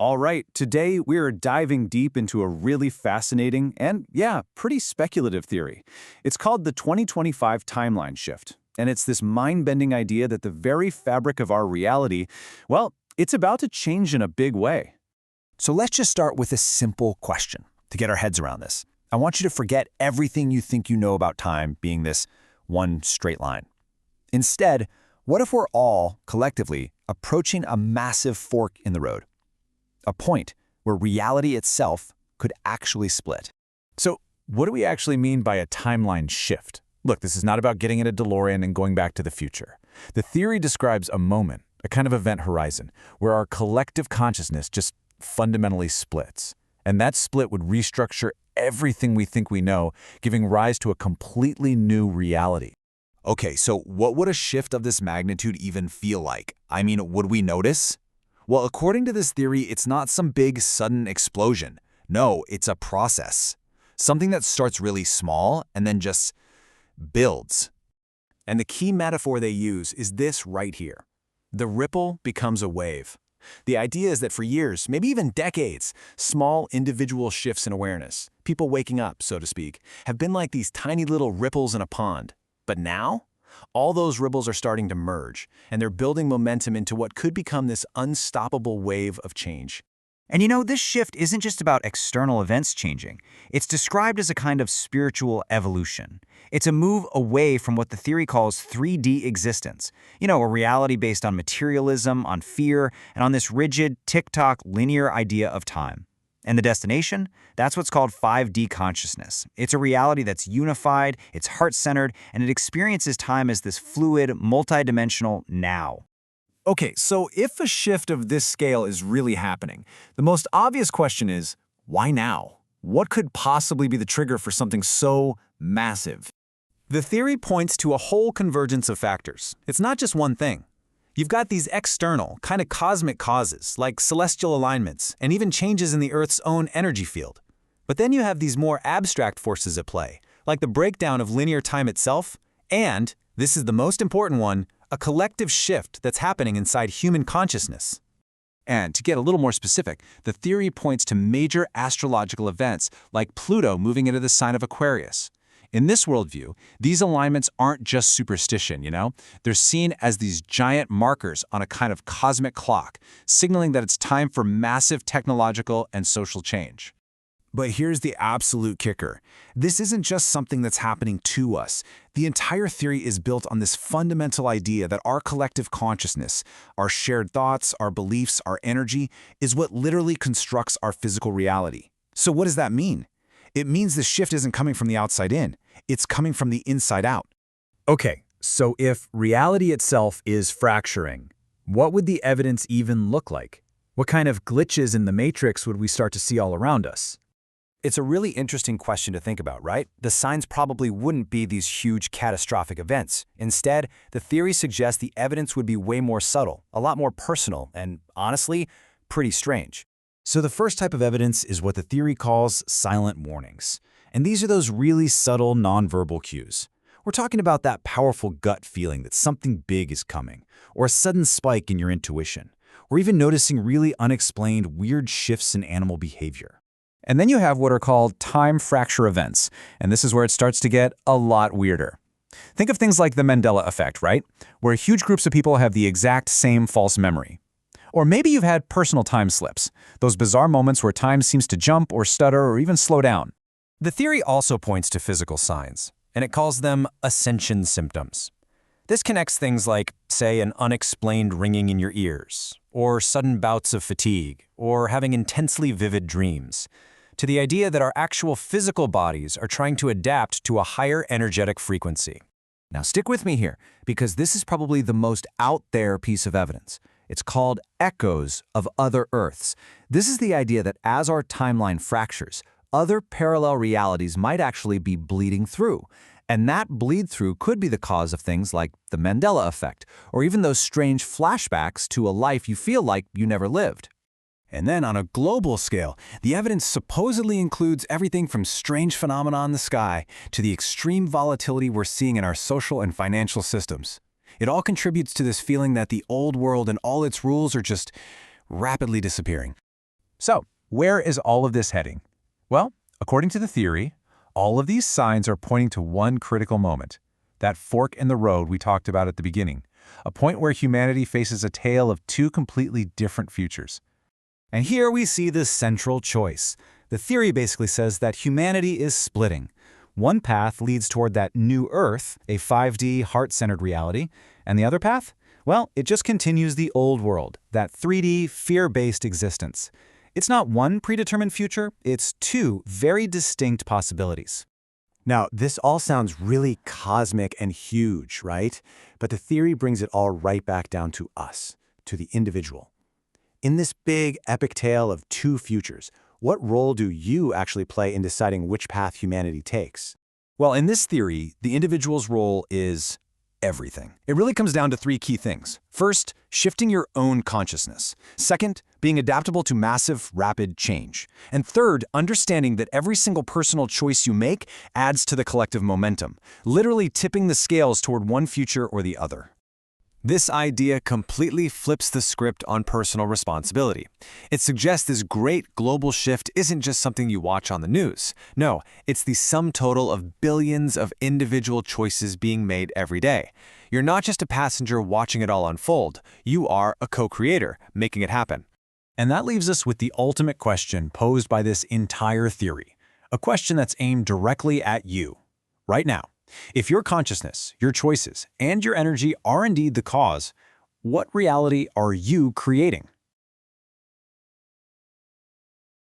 All right, today we're diving deep into a really fascinating and, yeah, pretty speculative theory. It's called the 2025 timeline shift, and it's this mind-bending idea that the very fabric of our reality, well, it's about to change in a big way. So let's just start with a simple question to get our heads around this. I want you to forget everything you think you know about time being this one straight line. Instead, what if we're all, collectively, approaching a massive fork in the road? A point where reality itself could actually split. So, what do we actually mean by a timeline shift? Look, this is not about getting in a DeLorean and going back to the future. The theory describes a moment, a kind of event horizon, where our collective consciousness just fundamentally splits. And that split would restructure everything we think we know, giving rise to a completely new reality. Okay, so what would a shift of this magnitude even feel like? I mean, would we notice? Well, according to this theory, it's not some big, sudden explosion. No, it's a process. Something that starts really small and then just builds. And the key metaphor they use is this right here. The ripple becomes a wave. The idea is that for years, maybe even decades, small individual shifts in awareness, people waking up, so to speak, have been like these tiny little ripples in a pond. But now, all those ripples are starting to merge, and they're building momentum into what could become this unstoppable wave of change. And you know, this shift isn't just about external events changing. It's described as a kind of spiritual evolution. It's a move away from what the theory calls 3D existence. You know, a reality based on materialism, on fear, and on this rigid, tick-tock, linear idea of time. And the destination? That's what's called 5D consciousness. It's a reality that's unified, it's heart-centered, and it experiences time as this fluid, multidimensional now. Okay, so if a shift of this scale is really happening, the most obvious question is, why now? What could possibly be the trigger for something so massive? The theory points to a whole convergence of factors. It's not just one thing. You've got these external, kind of cosmic causes, like celestial alignments, and even changes in the Earth's own energy field. But then you have these more abstract forces at play, like the breakdown of linear time itself, and, this is the most important one, a collective shift that's happening inside human consciousness. And to get a little more specific, the theory points to major astrological events like Pluto moving into the sign of Aquarius. In this worldview, these alignments aren't just superstition, you know? They're seen as these giant markers on a kind of cosmic clock, signaling that it's time for massive technological and social change. But here's the absolute kicker. This isn't just something that's happening to us. The entire theory is built on this fundamental idea that our collective consciousness, our shared thoughts, our beliefs, our energy, is what literally constructs our physical reality. So what does that mean? It means the shift isn't coming from the outside in. It's coming from the inside out. Okay, so if reality itself is fracturing, what would the evidence even look like? What kind of glitches in the matrix would we start to see all around us? It's a really interesting question to think about, right? The signs probably wouldn't be these huge catastrophic events. Instead, the theory suggests the evidence would be way more subtle, a lot more personal, and honestly, pretty strange. So the first type of evidence is what the theory calls silent warnings. And these are those really subtle nonverbal cues. We're talking about that powerful gut feeling that something big is coming, or a sudden spike in your intuition, or even noticing really unexplained weird shifts in animal behavior. And then you have what are called time fracture events, and this is where it starts to get a lot weirder. Think of things like the Mandela effect, right? Where huge groups of people have the exact same false memory. Or maybe you've had personal time slips, those bizarre moments where time seems to jump or stutter or even slow down. The theory also points to physical signs, and it calls them ascension symptoms. This connects things like, say, an unexplained ringing in your ears, or sudden bouts of fatigue, or having intensely vivid dreams, to the idea that our actual physical bodies are trying to adapt to a higher energetic frequency. Now stick with me here, because this is probably the most out there piece of evidence. It's called echoes of other Earths. This is the idea that as our timeline fractures, other parallel realities might actually be bleeding through. And that bleed through could be the cause of things like the Mandela effect, or even those strange flashbacks to a life you feel like you never lived. And then on a global scale, the evidence supposedly includes everything from strange phenomena in the sky to the extreme volatility we're seeing in our social and financial systems. It all contributes to this feeling that the old world and all its rules are just rapidly disappearing. So, where is all of this heading? Well, according to the theory, all of these signs are pointing to one critical moment, that fork in the road we talked about at the beginning, a point where humanity faces a tale of two completely different futures. And here we see the central choice. The theory basically says that humanity is splitting. One path leads toward that new Earth, a 5D heart-centered reality, and the other path? Well, it just continues the old world, that 3D fear-based existence. It's not one predetermined future, it's two very distinct possibilities. Now, this all sounds really cosmic and huge, right? But the theory brings it all right back down to us, to the individual. In this big, epic tale of two futures, what role do you actually play in deciding which path humanity takes? Well, in this theory, the individual's role is everything. It really comes down to three key things. First, shifting your own consciousness. Second, being adaptable to massive, rapid change. And third, understanding that every single personal choice you make adds to the collective momentum, literally tipping the scales toward one future or the other. This idea completely flips the script on personal responsibility. It suggests this great global shift isn't just something you watch on the news. No, it's the sum total of billions of individual choices being made every day. You're not just a passenger watching it all unfold. You are a co-creator, making it happen. And that leaves us with the ultimate question posed by this entire theory, a question that's aimed directly at you, right now. If your consciousness, your choices, and your energy are indeed the cause, what reality are you creating?